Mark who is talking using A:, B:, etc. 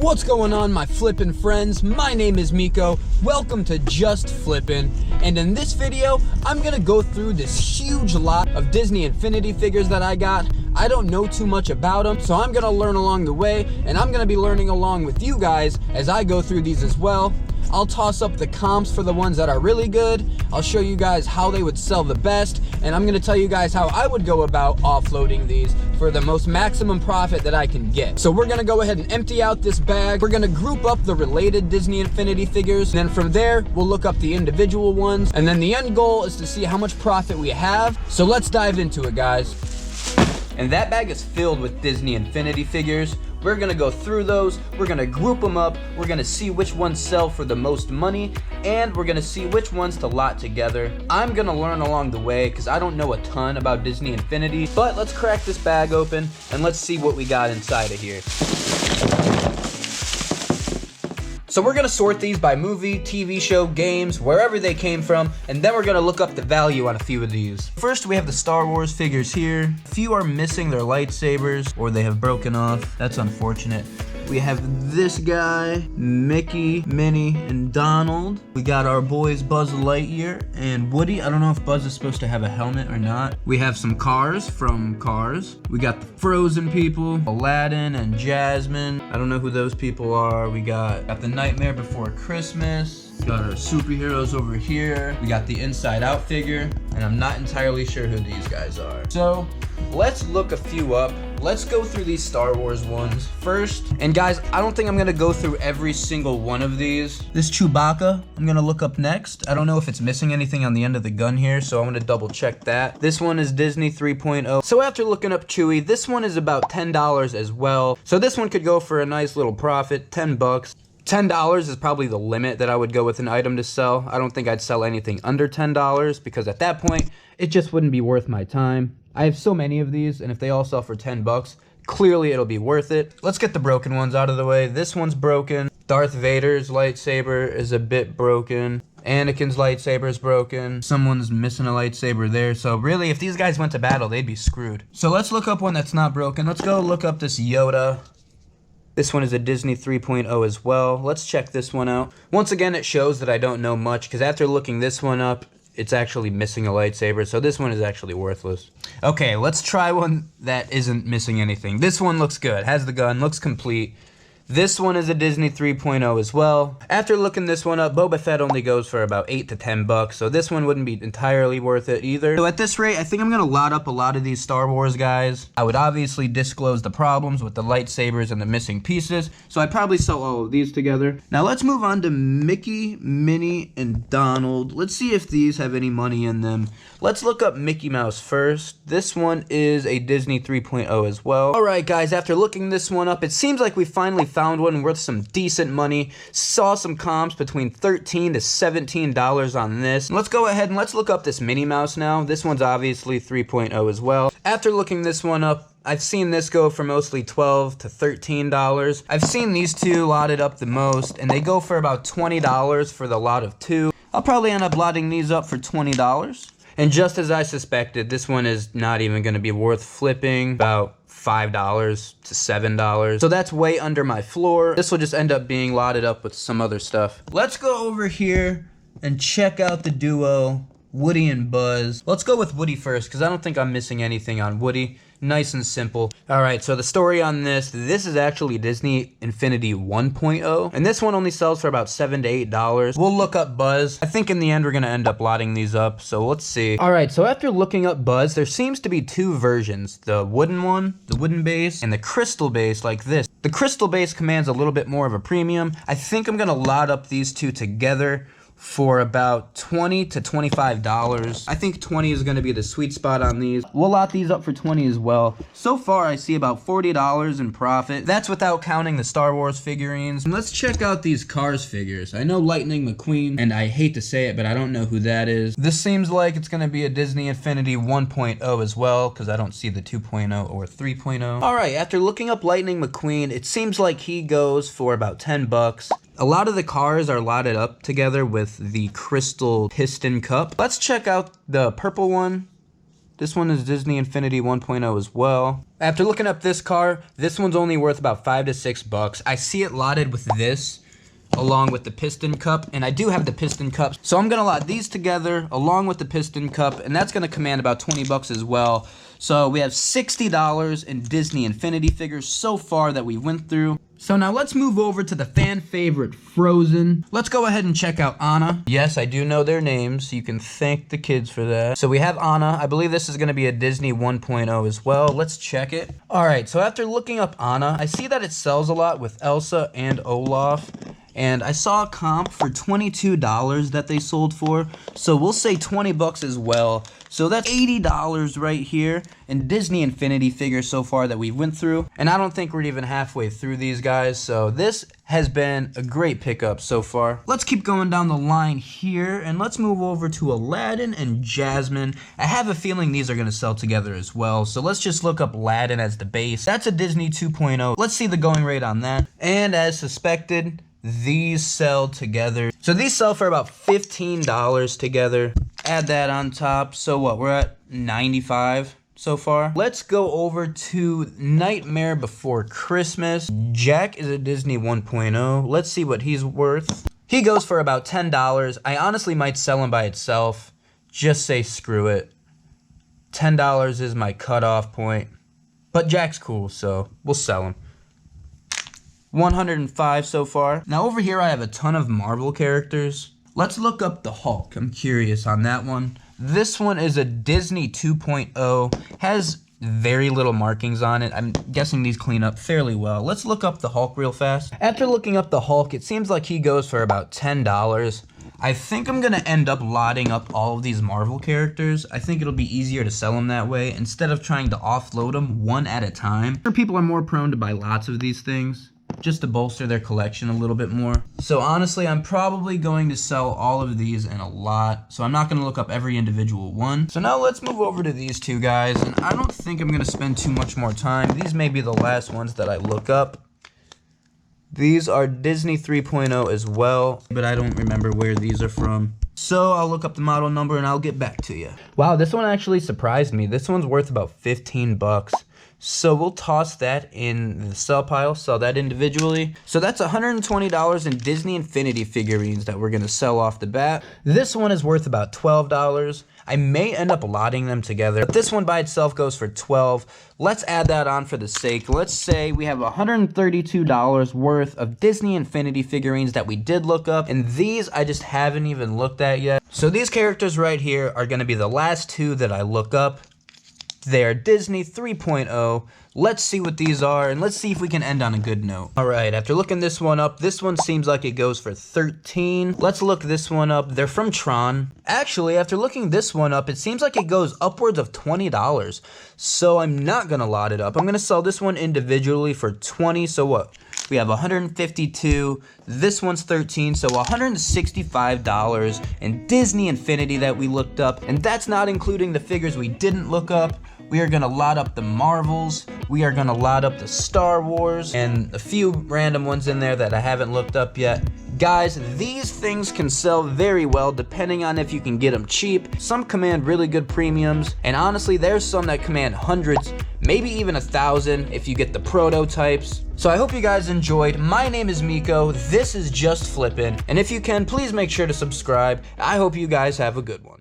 A: What's going on, my flippin' friends? My name is Miko. Welcome to Just Flippin'. And in this video, I'm gonna go through this huge lot of Disney Infinity figures that I got. I don't know too much about them, so I'm gonna learn along the way, and I'm gonna be learning along with you guys as I go through these as well. I'll toss up the comps for the ones that are really good. I'll show you guys how they would sell the best, and I'm gonna tell you guys how I would go about offloading these for the most maximum profit that I can get. So we're gonna go ahead and empty out this bag. We're gonna group up the related Disney Infinity figures, and then from there, we'll look up the individual ones, and then the end goal is to see how much profit we have. So let's dive into it, guys. And that bag is filled with Disney Infinity figures. We're gonna go through those, we're gonna group them up, we're gonna see which ones sell for the most money, and we're gonna see which ones to lot together. I'm gonna learn along the way because I don't know a ton about Disney Infinity, but let's crack this bag open and let's see what we got inside of here. So we're gonna sort these by movie, TV show, games, wherever they came from, and then we're gonna look up the value on a few of these. First, we have the Star Wars figures here. A few are missing their lightsabers, or they have broken off. That's unfortunate. We have this guy, Mickey, Minnie, and Donald. We got our boys Buzz Lightyear and Woody. I don't know if Buzz is supposed to have a helmet or not. We have some cars from Cars. We got the Frozen people, Aladdin and Jasmine. I don't know who those people are. We got the Nightmare Before Christmas. We got our superheroes over here. We got the Inside Out figure, and I'm not entirely sure who these guys are. So let's look a few up. Let's go through these Star Wars ones first. And guys, I don't think I'm gonna go through every single one of these. This Chewbacca, I'm gonna look up next. I don't know if it's missing anything on the end of the gun here, so I'm gonna double check that. This one is Disney 3.0. So after looking up Chewie, this one is about $10 as well. So this one could go for a nice little profit, 10 bucks. $10 is probably the limit that I would go with an item to sell. I don't think I'd sell anything under $10 because at that point, it just wouldn't be worth my time. I have so many of these, and if they all sell for 10 bucks, clearly it'll be worth it. Let's get the broken ones out of the way. This one's broken. Darth Vader's lightsaber is a bit broken. Anakin's lightsaber is broken. Someone's missing a lightsaber there. So really, if these guys went to battle, they'd be screwed. So let's look up one that's not broken. Let's go look up this Yoda. This one is a Disney 3.0 as well. Let's check this one out. Once again, it shows that I don't know much because after looking this one up, it's actually missing a lightsaber, so this one is actually worthless. Okay, let's try one that isn't missing anything. This one looks good, has the gun, looks complete. This one is a Disney 3.0 as well. After looking this one up, Boba Fett only goes for about 8 to 10 bucks, so this one wouldn't be entirely worth it either. So at this rate, I think I'm gonna lot up a lot of these Star Wars guys. I would obviously disclose the problems with the lightsabers and the missing pieces, so I'd probably sell all of these together. Now let's move on to Mickey, Minnie, and Donald. Let's see if these have any money in them. Let's look up Mickey Mouse first. This one is a Disney 3.0 as well. All right, guys, after looking this one up, it seems like we finally found one worth some decent money. Saw some comps between $13 to $17 on this. Let's go ahead and let's look up this Minnie Mouse now. This one's obviously 3.0 as well. After looking this one up, I've seen this go for mostly $12 to $13. I've seen these two lotted up the most, and they go for about $20 for the lot of two. I'll probably end up lotting these up for $20. And just as I suspected, this one is not even going to be worth flipping, about $5 to $7. So that's way under my floor. This will just end up being lotted up with some other stuff. Let's go over here and check out the duo, Woody and Buzz. Let's go with Woody first, because I don't think I'm missing anything on Woody. Nice and simple. All right, so the story on this is actually Disney Infinity 1.0, and this one only sells for about $7 to $8. We'll look up Buzz. I think in the end, we're gonna end up lotting these up, so let's see. All right, so after looking up Buzz, there seems to be two versions, the wooden one, the wooden base, and the crystal base like this. The crystal base commands a little bit more of a premium. I think I'm gonna lot up these two together for about $20 to $25. I think 20 is going to be the sweet spot on these. We'll lot these up for 20 as well. So far, I see about $40 in profit. That's without counting the Star Wars figurines. And let's check out these Cars figures. I know Lightning McQueen, and I hate to say it, but I don't know who that is. This seems like it's going to be a Disney Infinity 1.0 as well, because I don't see the 2.0 or 3.0. All right, after looking up Lightning McQueen, it seems like he goes for about 10 bucks. A lot of the cars are lotted up together with the crystal piston cup. Let's check out the purple one. This one is Disney Infinity 1.0 as well. After looking up this car, this one's only worth about $5 to $6. I see it lotted with this, along with the piston cup, and I do have the piston cup, so I'm gonna lot these together along with the piston cup, and that's gonna command about $20 as well. So we have $60 in Disney Infinity figures so far that we went through. So now let's move over to the fan favorite Frozen. Let's go ahead and check out Anna. Yes, I do know their names. You can thank the kids for that. So we have Anna. I believe this is gonna be a Disney 1.0 as well. Let's check it. All right, so after looking up Anna, I see that it sells a lot with Elsa and Olaf. And I saw a comp for $22 that they sold for. So we'll say $20 as well. So that's $80 right here in Disney Infinity figures so far that we went through. And I don't think we're even halfway through these guys. So this has been a great pickup so far. Let's keep going down the line here and let's move over to Aladdin and Jasmine. I have a feeling these are gonna sell together as well. So let's just look up Aladdin as the base. That's a Disney 2.0. Let's see the going rate on that. And as suspected, these sell together. So these sell for about $15 together. Add that on top. So what, we're at 95 so far. Let's go over to Nightmare Before Christmas. Jack is a Disney 1.0. Let's see what he's worth. He goes for about $10. I honestly might sell him by itself. Just say screw it. $10 is my cutoff point. But Jack's cool, so we'll sell him. 105 so far. Now over here I have a ton of Marvel characters. Let's look up the Hulk. I'm curious on that one. This one is a Disney 2.0. Has very little markings on it. I'm guessing these clean up fairly well. Let's look up the Hulk real fast. After looking up the Hulk, it seems like he goes for about $10. I think I'm gonna end up lotting up all of these Marvel characters. I think it'll be easier to sell them that way instead of trying to offload them one at a time. People are more prone to buy lots of these things, just to bolster their collection a little bit more. So honestly, I'm probably going to sell all of these in a lot. So I'm not gonna look up every individual one. So now let's move over to these two guys. And I don't think I'm gonna spend too much more time. These may be the last ones that I look up. These are Disney 3.0 as well, but I don't remember where these are from. So I'll look up the model number and I'll get back to you. Wow, this one actually surprised me. This one's worth about 15 bucks. So we'll toss that in the sell pile, sell that individually. So that's $120 in Disney Infinity figurines that we're gonna sell off the bat. This one is worth about $12. I may end up lotting them together, but this one by itself goes for $12. Let's add that on for the sake. Let's say we have $132 worth of Disney Infinity figurines that we did look up, and these I just haven't even looked at yet. So these characters right here are gonna be the last two that I look up. They're Disney 3.0. Let's see what these are, and let's see if we can end on a good note. All right, after looking this one up, this one seems like it goes for 13. Let's look this one up. They're from Tron. Actually, after looking this one up, it seems like it goes upwards of $20. So I'm not gonna lot it up. I'm gonna sell this one individually for 20. So what? We have 152. This one's 13, so $165 in Disney Infinity that we looked up. And that's not including the figures we didn't look up. We are gonna lot up the Marvels. We are gonna lot up the Star Wars and a few random ones in there that I haven't looked up yet. Guys, these things can sell very well depending on if you can get them cheap. Some command really good premiums, and honestly, there's some that command hundreds, maybe even 1,000 if you get the prototypes. So I hope you guys enjoyed. My name is Miko. This is Just Flippin', and if you can, please make sure to subscribe. I hope you guys have a good one.